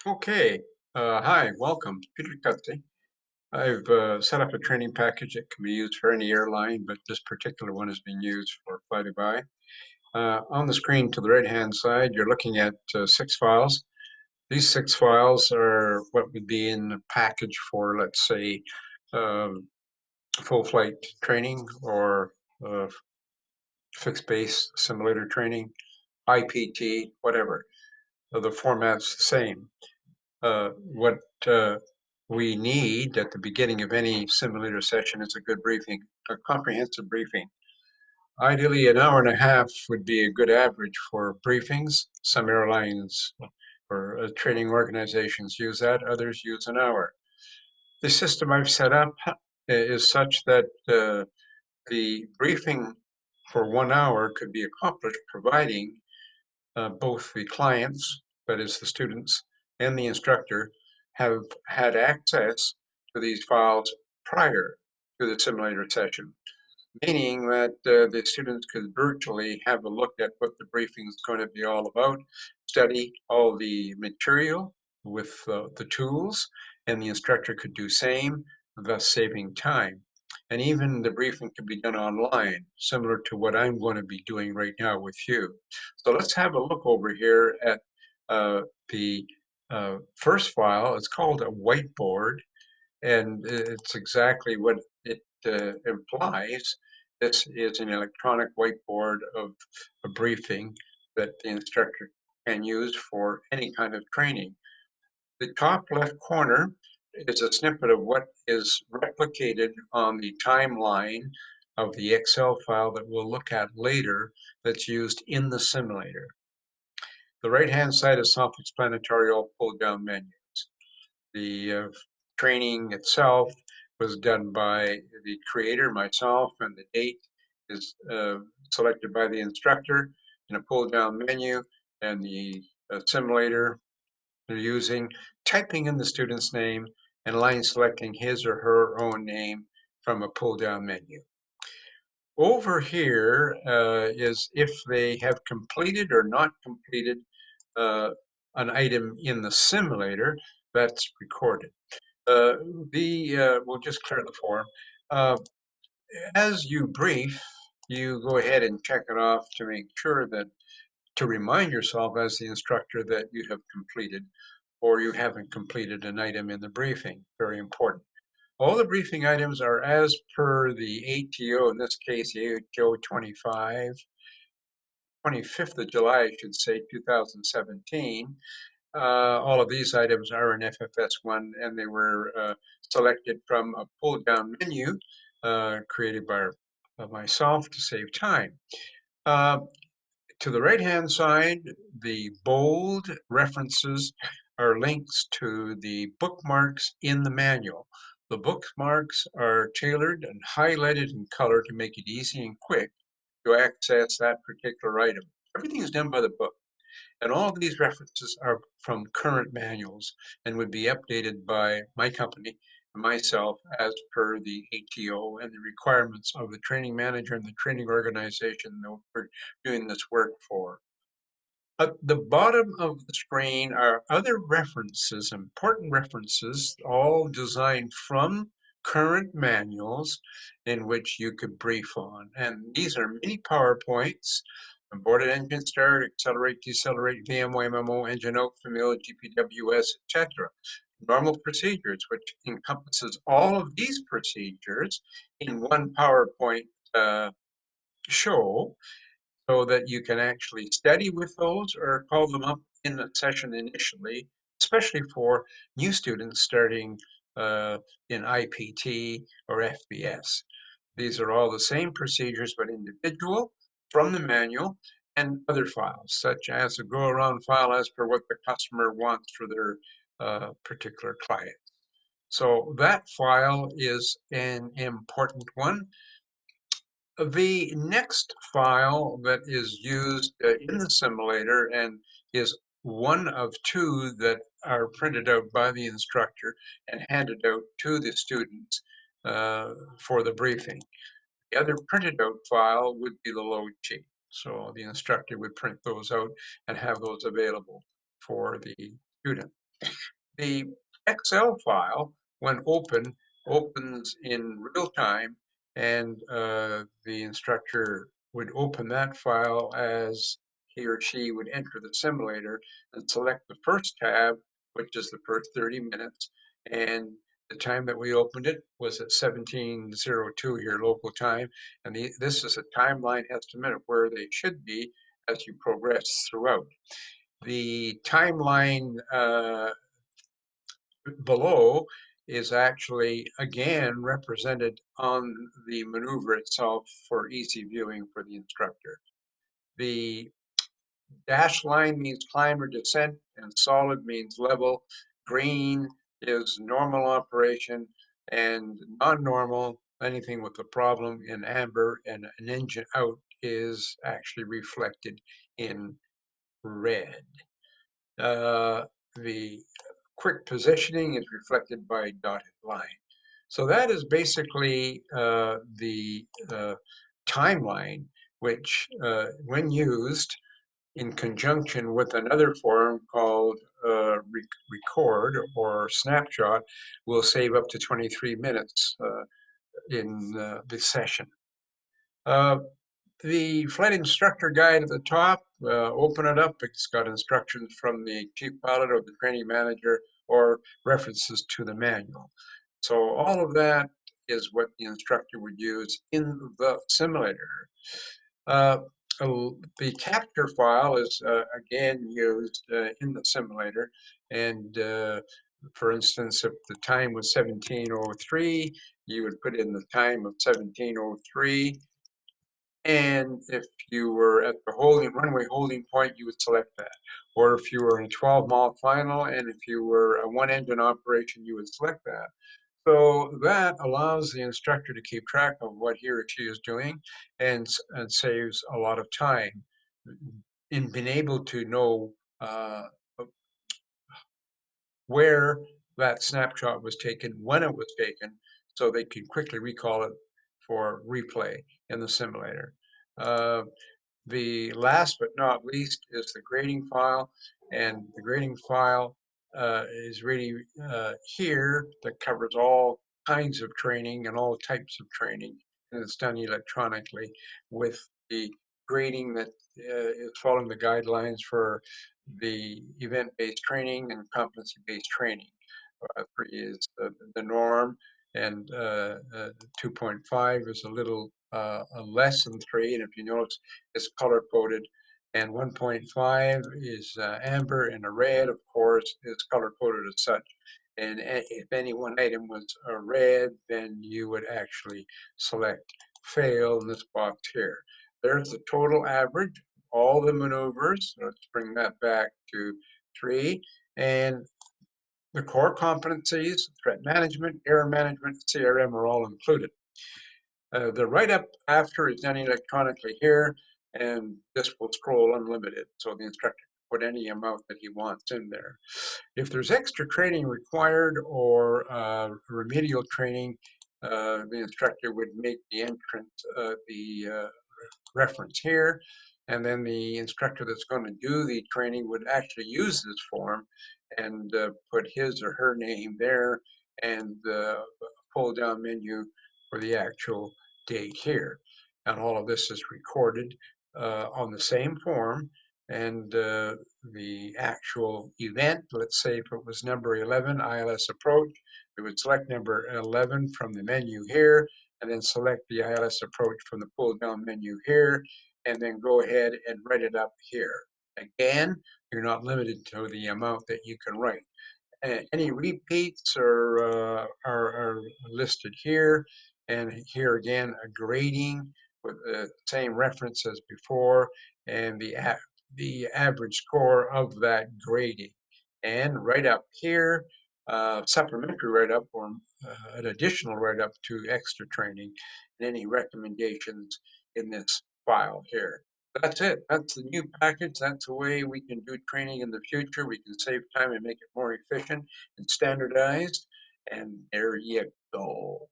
Okay. Hi, welcome. Peter Cutty. I've set up a training package that can be used for any airline, but this particular one is being used for fly-to-buy. On the screen to the right-hand side, you're looking at 6 files. These 6 files are what would be in the package for, let's say, um, full flight training or uh, fixed base simulator training, IPT, whatever. The format's the same. What we need at the beginning of any simulator session is a good briefing, a comprehensive briefing. Ideally, an hour and a half would be a good average for briefings. Some airlines or training organizations use that, others use an hour. The system I've set up is such that the briefing for 1 hour could be accomplished providing both the clients, that is the students, and the instructor have had access to these files prior to the simulator session, meaning that the students could virtually have a look at what the briefing is going to be all about, study all the material with the tools, and the instructor could do same, thus saving time. And even the briefing can be done online, similar to what I'm going to be doing right now with you. So let's have a look over here at the first file. It's called a whiteboard, and it's exactly what it implies. This is an electronic whiteboard of a briefing that the instructor can use for any kind of training. The top left corner is a snippet of what is replicated on the timeline of the Excel file that we'll look at later that's used in the simulator. The right-hand side is self-explanatory, all pull-down menus. The training itself was done by the creator, myself, and the date is selected by the instructor in a pull-down menu, and the simulator they're using, typing in the student's name and line selecting his or her own name from a pull-down menu. Over here is if they have completed or not completed uh, an item in the simulator, that's recorded. We'll just clear the form. Uh, as you brief, you go ahead and check it off to make sure that, to remind yourself as the instructor that you have completed or you haven't completed an item in the briefing. Very important. All the briefing items are as per the ATO, in this case, the ATO 25th of July, I should say, 2017. All of these items are in FFS1 and they were selected from a pull-down menu created by myself to save time. Uh, to the right-hand side, the bold references are links to the bookmarks in the manual. The bookmarks are tailored and highlighted in color to make it easy and quick to access that particular item. Everything is done by the book. And all of these references are from current manuals and would be updated by my company and myself as per the ATO and the requirements of the training manager and the training organization that we're doing this work for. At the bottom of the screen are other references, important references, all designed from current manuals in which you could brief on. And these are mini PowerPoints, aborted engine start, accelerate, decelerate, VMO, MMO, engine out, familiar, GPWS, etc. Normal procedures, which encompasses all of these procedures in one PowerPoint show, so that you can actually study with those or call them up in the session initially, especially for new students starting in IPT or FBS. These are all the same procedures, but individual from the manual and other files, such as a go-around file as per what the customer wants for their particular client. So that file is an important one. The next file that is used in the simulator and is one of two that are printed out by the instructor and handed out to the students for the briefing. The other printed out file would be the load sheet. So the instructor would print those out and have those available for the student. The Excel file, when open, opens in real time, and the instructor would open that file as he or she would enter the simulator and select the first tab, which is the first 30 minutes. And the time that we opened it was at 17:02 here local time. And this is a timeline estimate of where they should be as you progress throughout. The timeline below is actually again represented on the maneuver itself for easy viewing for the instructor. The dashed line means climb or descent, and solid means level. Green is normal operation, and non-normal, anything with a problem, in amber, and an engine out is actually reflected in red. The quick positioning is reflected by a dotted line. So that is basically the timeline, which when used in conjunction with another form called record or snapshot, will save up to 23 minutes in the session. The flight instructor guide at the top, open it up. It's got instructions from the chief pilot or the training manager or references to the manual. So all of that is what the instructor would use in the simulator. Uh, the capture file is again used in the simulator, and for instance, if the time was 17:03, you would put in the time of 17:03. And if you were at the runway holding point, you would select that. Or if you were in a 12-mile final, and if you were a one-engine operation, you would select that. So that allows the instructor to keep track of what he or she is doing, and saves a lot of time in being able to know where that snapshot was taken, when it was taken, so they can quickly recall it for replay in the simulator. The last but not least is the grading file, and the grading file is really here that covers all kinds of training and all types of training, and it's done electronically with the grading that is following the guidelines for the event-based training and competency-based training. 3 is the norm, and 2.5 is a little less than 3, and if you notice, it's color-coded. And 1.5 is amber, and a red, of course, is color-coded as such. And if any one item was a red, then you would actually select fail in this box here. There's the total average, all the maneuvers. Let's bring that back to 3. And the core competencies, threat management, error management, CRM are all included. The write-up after is done electronically here, and this will scroll unlimited, so the instructor can put any amount that he wants in there. If there's extra training required or remedial training, the instructor would make the reference here, and then the instructor that's going to do the training would actually use this form and put his or her name there, and pull down menu for the actual date here. And all of this is recorded on the same form, and the actual event, let's say if it was number 11, ILS approach, we would select number 11 from the menu here, and then select the ILS approach from the pull down menu here, and then go ahead and write it up here. Again, you're not limited to the amount that you can write. Any repeats are listed here, and here again a grading with the same reference as before, and the average score of that grading. And right up here, supplementary write-up or an additional write-up to extra training, and any recommendations in this file here. That's it. That's the new package. That's the way we can do training in the future. We can save time and make it more efficient and standardized. And there you go.